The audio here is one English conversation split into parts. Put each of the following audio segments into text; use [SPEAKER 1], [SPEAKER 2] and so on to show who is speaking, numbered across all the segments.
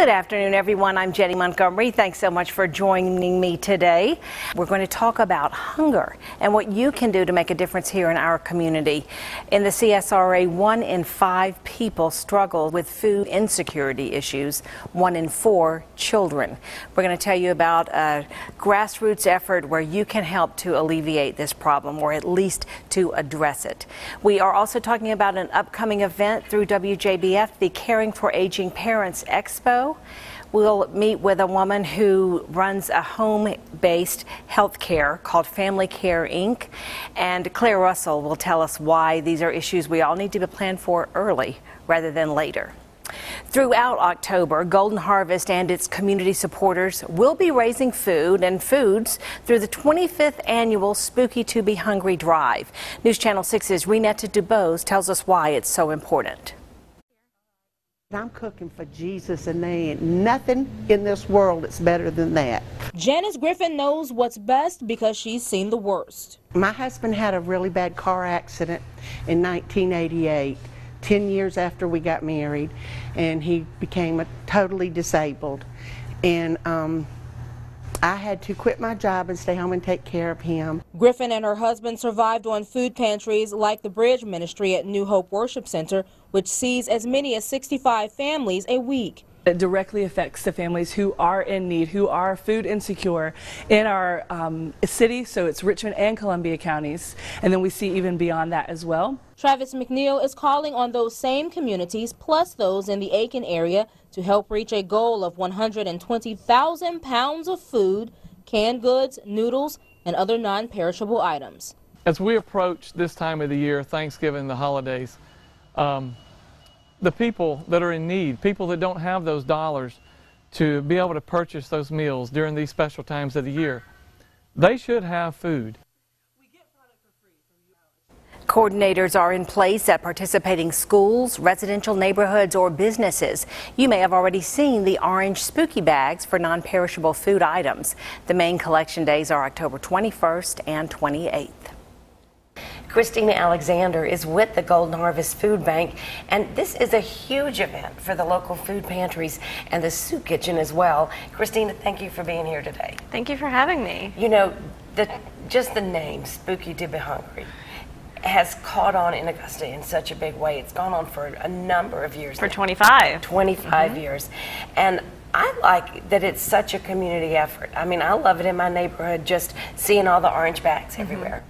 [SPEAKER 1] Good afternoon, everyone. I'm Jenny Montgomery. Thanks so much for joining me today. We're going to talk about hunger and what you can do to make a difference here in our community. In the CSRA, 1 in 5 people struggle with food insecurity issues, 1 in 4 children. We're going to tell you about a grassroots effort where you can help to alleviate this problem, or at least to address it. We are also talking about an upcoming event through WJBF, the Caring for Aging Parents Expo. We'll meet with a woman who runs a home-based health care called Family Care Inc. And Claire Russell will tell us why these are issues we all need to be planned for early rather than later. Throughout October, Golden Harvest and its community supporters will be raising food and foods through the 25th annual Spooky to Be Hungry Drive. News Channel 6's Renetta Dubose tells us why it's so important.
[SPEAKER 2] I'm cooking for Jesus, and there ain't nothing in this world that's better than that.
[SPEAKER 3] Janice Griffin knows what's best because she's seen the worst.
[SPEAKER 2] My husband had a really bad car accident in 1988, 10 years after we got married, and he became totally disabled. And I had to quit my job and stay home and take care of him.
[SPEAKER 3] Griffin and her husband survived on food pantries like the Bridge Ministry at New Hope Worship Center, which sees as many as 65 families a week.
[SPEAKER 4] It directly affects the families who are in need, who are food insecure in our city, so it's Richmond and Columbia counties, and then we see even beyond that as well.
[SPEAKER 3] Travis McNeil is calling on those same communities, plus those in the Aiken area, to help reach a goal of 120,000 pounds of food, canned goods, noodles, and other non-perishable items.
[SPEAKER 5] As we approach this time of the year, Thanksgiving, the holidays, the people that are in need, people that don't have those dollars to be able to purchase those meals during these special times of the year, they should have food.
[SPEAKER 1] Coordinators are in place at participating schools, residential neighborhoods, or businesses. You may have already seen the orange spooky bags for non-perishable food items. The main collection days are October 21st and 28th.
[SPEAKER 6] Christina Alexander is with the Golden Harvest Food Bank, and this is a huge event for the local food pantries and the soup kitchen as well. Christina, thank you for being here today.
[SPEAKER 7] Thank you for having me.
[SPEAKER 6] You know, just the name, Spooky to Be Hungry, has caught on in Augusta in such a big way. It's gone on for a number of years.
[SPEAKER 7] For 25.
[SPEAKER 6] 25 years. And I like that it's such a community effort. I mean, I love it in my neighborhood, just seeing all the orange bags everywhere.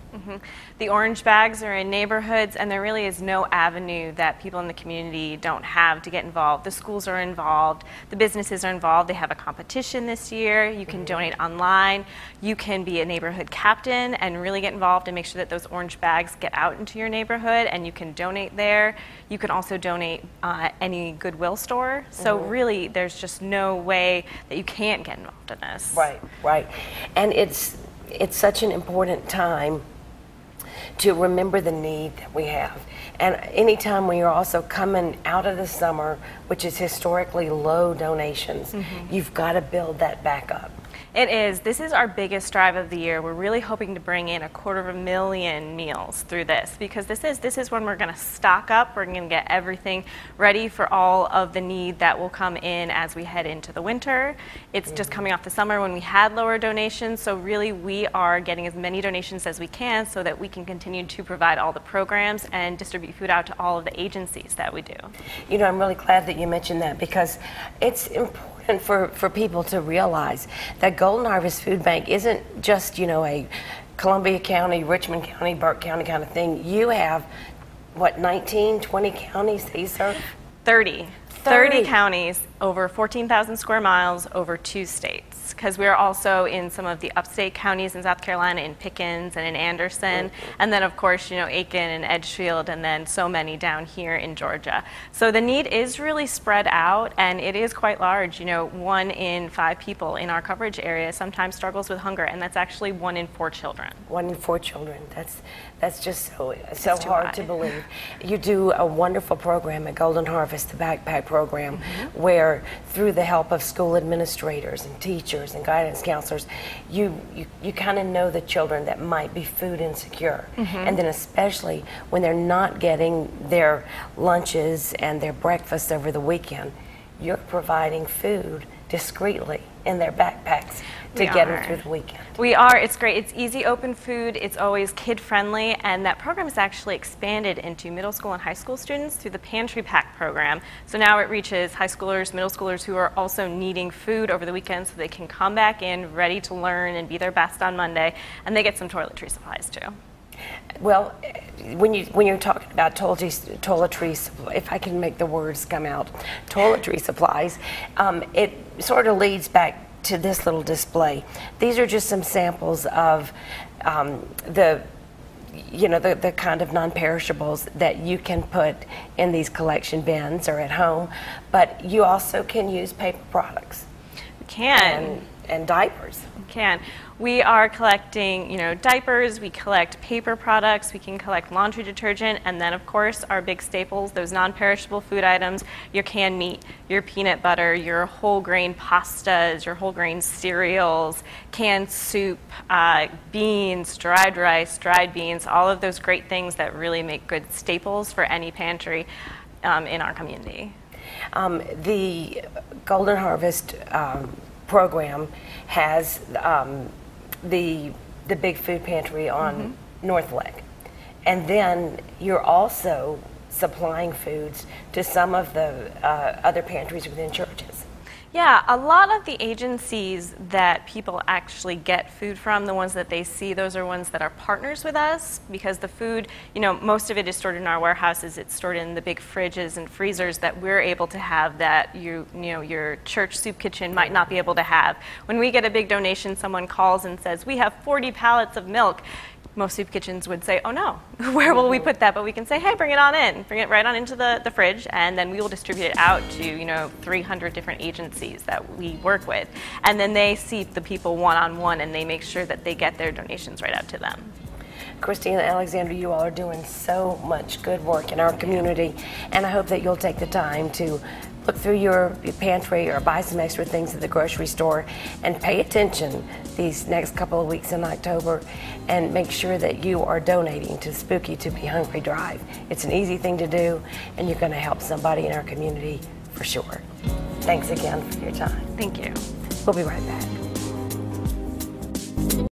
[SPEAKER 7] The orange bags are in neighborhoods, and there really is no avenue that people in the community don't have to get involved. The schools are involved, the businesses are involved. They have a competition this year. You can donate online. You can be a neighborhood captain and really get involved and make sure that those orange bags get out into your neighborhood, and you can donate there. You can also donate any Goodwill store. So really, there's just no way that you can't get involved in this.
[SPEAKER 6] Right, right. And it's such an important time to remember the need that we have. And anytime we are also coming out of the summer, which is historically low donations, you've got to build that back up.
[SPEAKER 7] It is. This is our biggest drive of the year. We're really hoping to bring in 250,000 meals through this, because this is when we're going to stock up. We're going to get everything ready for all of the need that will come in as we head into the winter. It's just coming off the summer when we had lower donations, so really we are getting as many donations as we can so that we can continue to provide all the programs and distribute food out to all of the agencies that we do. You know,
[SPEAKER 6] I'm really glad that you mentioned that, because it's important for people to realize that Golden Harvest Food Bank isn't just, you know, a Columbia County, Richmond County, Burke County kind of thing. You have, what, 19, 20 counties that you serve?
[SPEAKER 7] 30 counties, over 14,000 square miles, over 2 states, because we're also in some of the upstate counties in South Carolina, in Pickens and in Anderson, and then of course, you know, Aiken and Edgefield, and then so many down here in Georgia. So the need is really spread out, and it is quite large. You know, 1 in 5 people in our coverage area sometimes struggles with hunger, and that's actually 1 in 4 children.
[SPEAKER 6] 1 in 4 children. That's just so hard to believe. You do a wonderful program at Golden Harvest, the Backpack Program, where through the help of school administrators and teachers and guidance counselors, you kind of know the children that might be food insecure. And then especially when they're not getting their lunches and their breakfasts over the weekend, you're providing food discreetly in their backpacks to get them through the weekend.
[SPEAKER 7] We are. It's great. It's easy, open food. It's always kid-friendly, and that program is actually expanded into middle school and high school students through the Pantry Pack program. So now it reaches high schoolers, middle schoolers who are also needing food over the weekend so they can come back in ready to learn and be their best on Monday, and they get some toiletry supplies too.
[SPEAKER 6] Well, when you're talking about toiletries, if I can make the words come out, toiletry supplies, it sort of leads back to this little display. These are just some samples of the kind of non-perishables that you can put in these collection bins or at home, but you also can use paper products.
[SPEAKER 7] We can.
[SPEAKER 6] And diapers.
[SPEAKER 7] We can. We are collecting, diapers, we collect paper products, we can collect laundry detergent, and then of course our big staples, those non-perishable food items, your canned meat, your peanut butter, your whole grain pastas, your whole grain cereals, canned soup, beans, dried rice, dried beans, all of those great things that really make good staples for any pantry in our community.
[SPEAKER 6] The Golden Harvest program has the big food pantry on North Leg, and then you're also supplying foods to some of the other pantries within churches.
[SPEAKER 7] Yeah, a lot of the agencies that people actually get food from, the ones that they see, those are ones that are partners with us, because the food, most of it is stored in our warehouses. It's stored in the big fridges and freezers that we're able to have that your church soup kitchen might not be able to have. When we get a big donation, someone calls and says, we have 40 pallets of milk. Most soup kitchens would say, oh no, where will we put that? But we can say, hey, bring it on in. Bring it right on into the fridge, and then we will distribute it out to 300 different agencies that we work with. And then they see the people one-on-one, and they make sure that they get their donations right out to them.
[SPEAKER 6] Christine and Alexander, you all are doing so much good work in our community, and I hope that you'll take the time to look through your pantry or buy some extra things at the grocery store and pay attention these next couple of weeks in October and make sure that you are donating to Spooky to Be Hungry Drive. It's an easy thing to do, and you're going to help somebody in our community for sure. Thanks again for your time.
[SPEAKER 7] Thank you.
[SPEAKER 6] We'll be right back.